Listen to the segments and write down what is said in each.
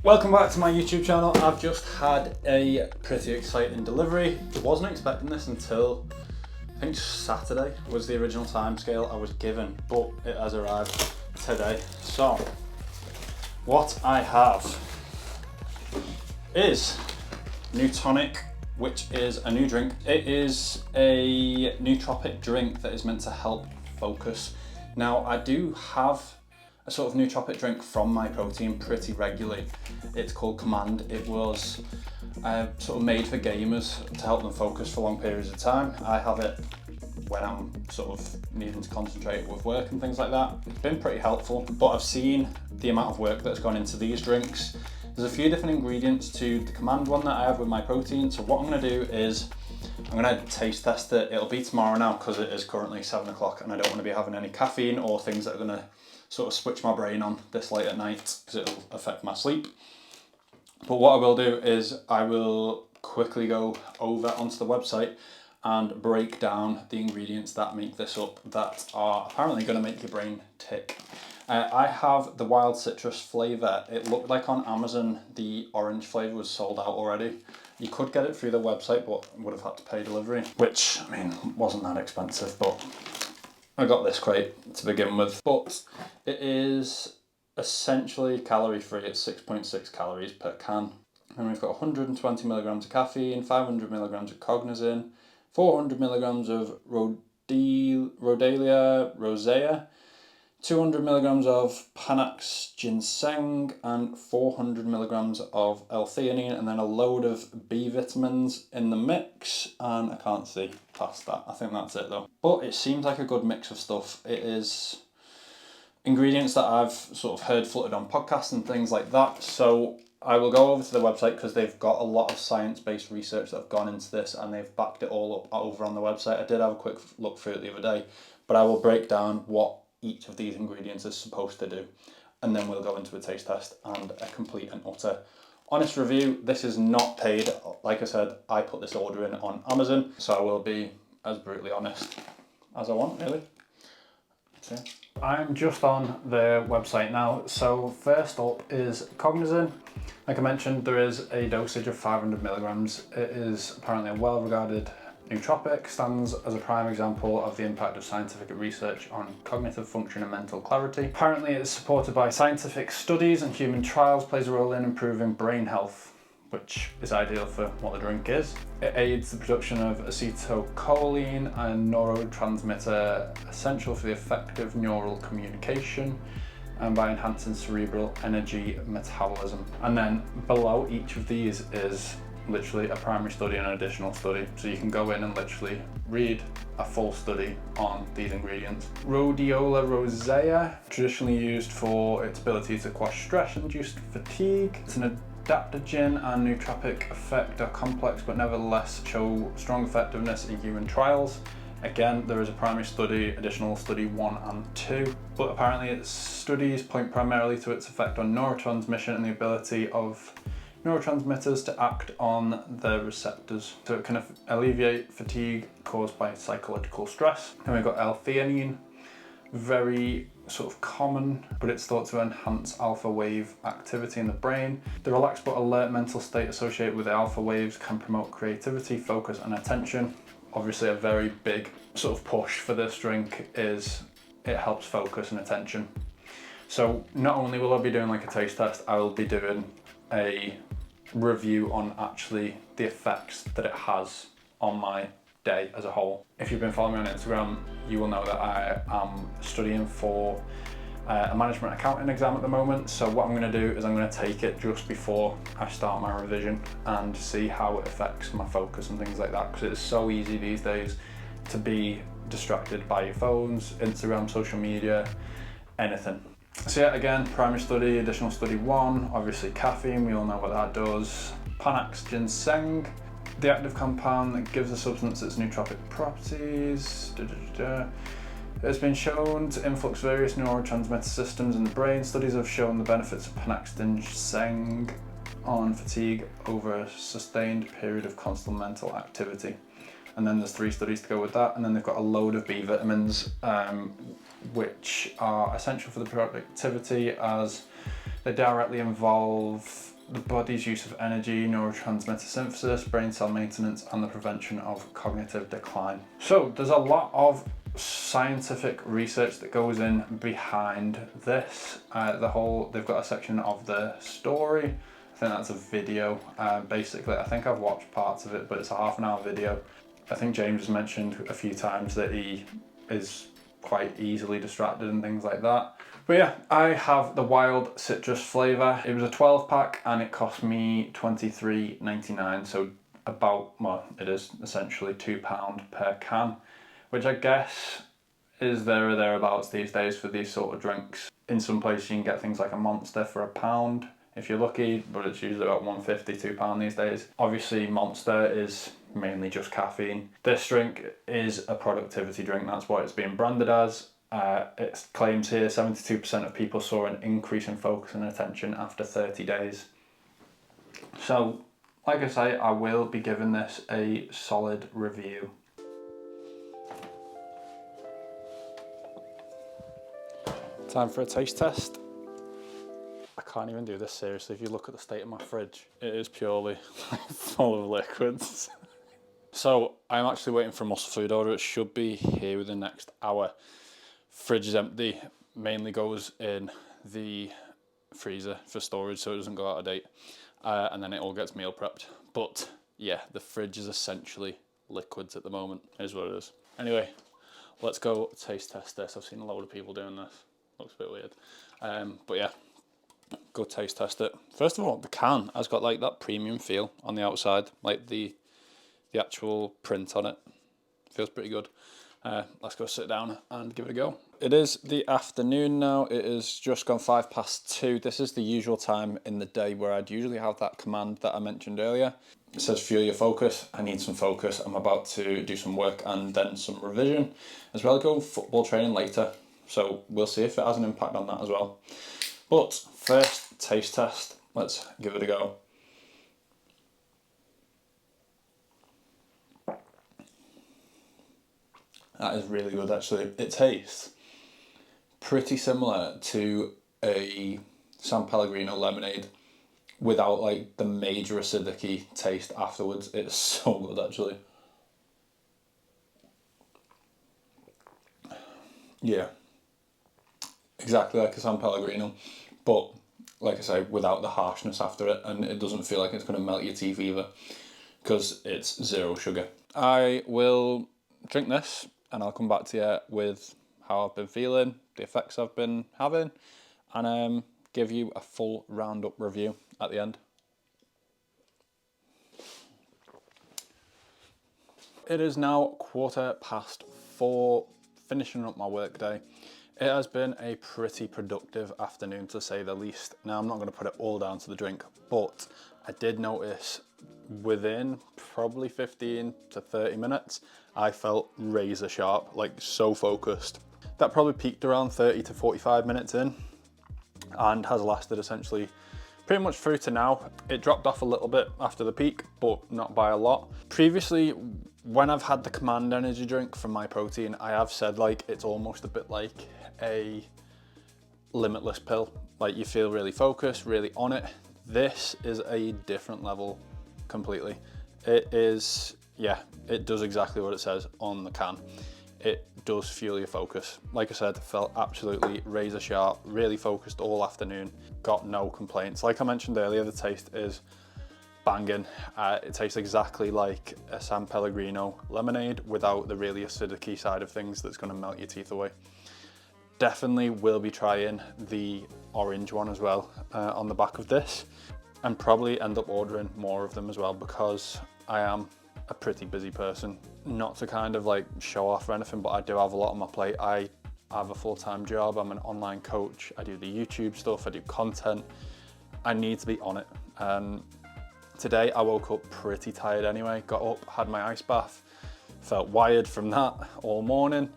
Welcome back to my YouTube channel. I've just had a pretty exciting delivery. I wasn't expecting this until I think Saturday was the original timescale I was given, but it has arrived today. So what I have is Neutonic, which is a new drink. It is a nootropic drink that is meant to help focus. Now I do have a sort of nootropic drink from My Protein pretty regularly. It's called Command. It was sort of made for gamers to help them focus for long periods of time. I have it when I'm sort of needing to concentrate with work and things like that. It's been pretty helpful, but I've seen the amount of work that's gone into these drinks. There's a few different ingredients to the Command one that I have with My Protein. So what I'm gonna do is I'm gonna taste test it. It'll be tomorrow now because it is currently 7 o'clock and I don't wanna be having any caffeine or things that are gonna sort of switch my brain on this late at night because it'll affect my sleep. But what I will do is I will quickly go over onto the website and break down the ingredients that make this up that are apparently going to make your brain tick. I have the wild citrus flavour. It looked like on Amazon the orange flavour was sold out already. You could get it through the website but would have had to pay delivery, which I mean wasn't that expensive, but I got this crate to begin with. But it is essentially calorie free. It's 6.6 calories per can. And we've got 120 milligrams of caffeine, 500 milligrams of cognizin, 400 milligrams of Rhodiola rosea, 200 milligrams of Panax ginseng, and 400 milligrams of l-theanine, and then a load of B vitamins in the mix. And I can't see past that. I think that's it though. But it seems like a good mix of stuff. It is ingredients that I've sort of heard floated on podcasts and things like that. So I will go over to the website because they've got a lot of science-based research that have gone into this and they've backed it all up over on the website. I did have a quick look through it the other day, but I will break down what each of these ingredients is supposed to do. And then we'll go into a taste test and a complete and utter honest review. This is not paid. Like I said, I put this order in on Amazon, so I will be as brutally honest as I want, really. So I'm just on the website now. So first up is cognizin. Like I mentioned, there is a dosage of 500 milligrams. It is apparently a well-regarded nootropic, stands as a prime example of the impact of scientific research on cognitive function and mental clarity. Apparently it's supported by scientific studies and human trials, plays a role in improving brain health, which is ideal for what the drink is. It aids the production of acetylcholine, a neurotransmitter essential for the effective neural communication and by enhancing cerebral energy metabolism. And then below each of these is literally a primary study and an additional study. So you can go in and literally read a full study on these ingredients. Rhodiola rosea, traditionally used for its ability to quash stress-induced fatigue. It's an adaptogen and nootropic effect are complex but nevertheless show strong effectiveness in human trials. Again, there is a primary study, additional study 1 and 2, but apparently its studies point primarily to its effect on neurotransmission and the ability of neurotransmitters to act on the receptors. So it can alleviate fatigue caused by psychological stress. Then we've got l-theanine, very sort of common, but it's thought to enhance alpha wave activity in the brain. The relaxed but alert mental state associated with the alpha waves can promote creativity, focus and attention. Obviously a very big sort of push for this drink is it helps focus and attention. So not only will I be doing like a taste test, I will be doing a review on actually the effects that it has on my day as a whole. If you've been following me on Instagram, you will know that I am studying for a management accounting exam at the moment. So what I'm going to do is I'm going to take it just before I start my revision and see how it affects my focus and things like that, because it's so easy these days to be distracted by your phones, Instagram, social media, anything. So yeah, again, primary study, additional study 1, obviously caffeine, we all know what that does. Panax ginseng, the active compound that gives the substance its nootropic properties. It has been shown to influx various neurotransmitter systems in the brain. Studies have shown the benefits of Panax ginseng on fatigue over a sustained period of constant mental activity. And then there's 3 studies to go with that. And then they've got a load of B vitamins, which are essential for the productivity as They directly involve the body's use of energy, neurotransmitter synthesis, brain cell maintenance, and the prevention of cognitive decline. So there's a lot of scientific research that goes in behind this. They've got a section of the story. I think that's a video. Basically, I think I've watched parts of it, but it's a half-an-hour video. I think James has mentioned a few times that he is quite easily distracted and things like that. But yeah, I have the wild citrus flavour. It was a 12 pack and it cost me $23.99, so about, well, it is essentially £2 per can, which I guess is there or thereabouts these days for these sort of drinks. In some places you can get things like a Monster for £1 if you're lucky, but it's usually about £1.50, £2 these days. Obviously Monster is mainly just caffeine. This drink is a productivity drink, that's what it's being branded as. It claims here 72% of people saw an increase in focus and attention after 30 days. So, like I say, I will be giving this a solid review. Time for a taste test. I can't even do this seriously. If you look at the state of my fridge, it is purely full of liquids. So I'm actually waiting for a muscle food order. It should be here within the next hour. Fridge is empty, mainly goes in the freezer for storage so it doesn't go out of date. And then it all gets meal prepped. But yeah, the fridge is essentially liquids at the moment, is what it is. Anyway, let's go taste test this. I've seen a load of people doing this. Looks a bit weird. But yeah, go taste test it. First of all, the can has got like that premium feel on the outside, like the actual print on it. Feels pretty good. Let's go sit down and give it a go. It is the afternoon now. It is just gone 2:05. This is the usual time in the day where I'd usually have that command that I mentioned earlier. It says fuel your focus. I need some focus. I'm about to do some work and then some revision, as well as go football training later. So we'll see if it has an impact on that as well. But first, taste test. Let's give it a go. That is really good actually. It tastes pretty similar to a San Pellegrino lemonade without like the major acidity taste afterwards. It's so good actually. Yeah, exactly like a San Pellegrino, but like I say, without the harshness after it, and it doesn't feel like it's going to melt your teeth either because it's 0 sugar. I will drink this and I'll come back to you with how I've been feeling, the effects I've been having, and give you a full roundup review at the end. It is now 4:15, finishing up my work day. It has been a pretty productive afternoon to say the least. Now I'm not going to put it all down to the drink, but I did notice within probably 15 to 30 minutes, I felt razor sharp, like so focused. That probably peaked around 30 to 45 minutes in and has lasted essentially pretty much through to now. It dropped off a little bit after the peak, but not by a lot. Previously, when I've had the Command energy drink from My Protein, I have said like it's almost a bit like a limitless pill. Like you feel really focused, really on it. This is a different level completely. It is, yeah, it does exactly what it says on the can. It does fuel your focus. Like I said, felt absolutely razor sharp, really focused all afternoon, got no complaints. Like I mentioned earlier, the taste is banging. It tastes exactly like a San Pellegrino lemonade without the really acidic side of things that's going to melt your teeth away. Definitely will be trying the orange one as well on the back of this, and probably end up ordering more of them as well because I am a pretty busy person. Not to kind of like show off or anything, but I do have a lot on my plate. I have a full-time job, I'm an online coach, I do the YouTube stuff, I do content. I need to be on it. Today I woke up pretty tired anyway, got up, had my ice bath, felt wired from that all morning.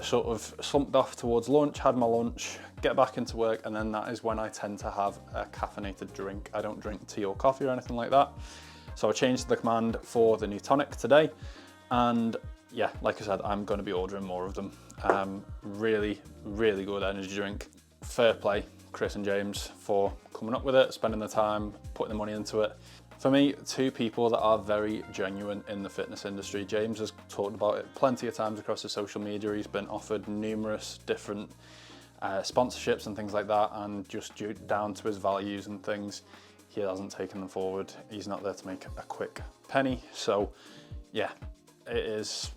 Sort of slumped off towards lunch, had my lunch, get back into work, and then that is when I tend to have a caffeinated drink. I don't drink tea or coffee or anything like that. So I changed the command for the Neutonic today, and yeah, like I said, I'm going to be ordering more of them. Really, really good energy drink. Fair play Chris and James for coming up with it, spending the time, putting the money into it. For me, two people that are very genuine in the fitness industry. James has talked about it plenty of times across his social media. He's been offered numerous different sponsorships and things like that, and just due down to his values and things, he hasn't taken them forward. He's not there to make a quick penny. So yeah, it is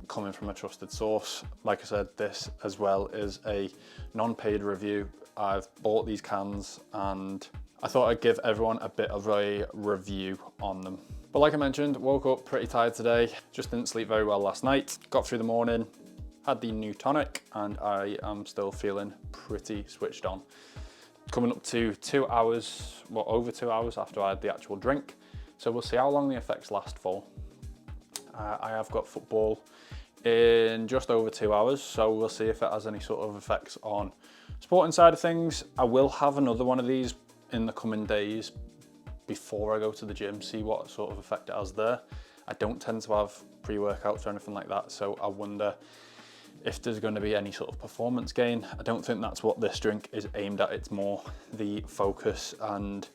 coming from a trusted source. Like I said, this as well is a non-paid review. I've bought these cans and I thought I'd give everyone a bit of a review on them. But like I mentioned, woke up pretty tired today, just didn't sleep very well last night, got through the morning, had the Neutonic, and I am still feeling pretty switched on. Coming up to 2 hours, well, over 2 hours after I had the actual drink. So we'll see how long the effects last for. I have got football in just over 2 hours, so we'll see if it has any sort of effects on sporting side of things. I will have another one of these in the coming days before I go to the gym, see what sort of effect it has there. I don't tend to have pre-workouts or anything like that, so I wonder if there's going to be any sort of performance gain. I don't think that's what this drink is aimed at. It's more the focus and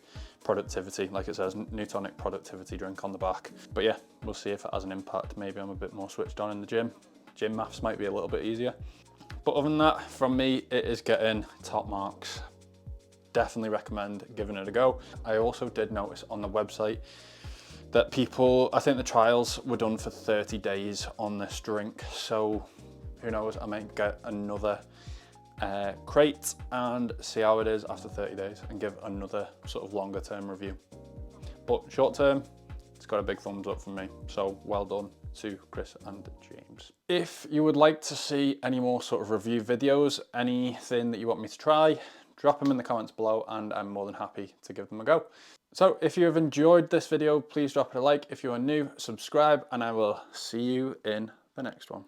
productivity, like it says, Neutonic productivity drink on the back. But yeah, we'll see if it has an impact. Maybe I'm a bit more switched on in the gym. Gym maths might be a little bit easier. But other than that, from me, it is getting top marks. Definitely recommend giving it a go. I also did notice on the website that people, I think the trials were done for 30 days on this drink. So who knows, I might get another crate and see how it is after 30 days and give another sort of longer term review. But short term, it's got a big thumbs up from me. So well done to Chris and James. If you would like to see any more sort of review videos, anything that you want me to try, drop them in the comments below and I'm more than happy to give them a go. So if you have enjoyed this video, please drop it a like. If you are new, subscribe, and I will see you in the next one.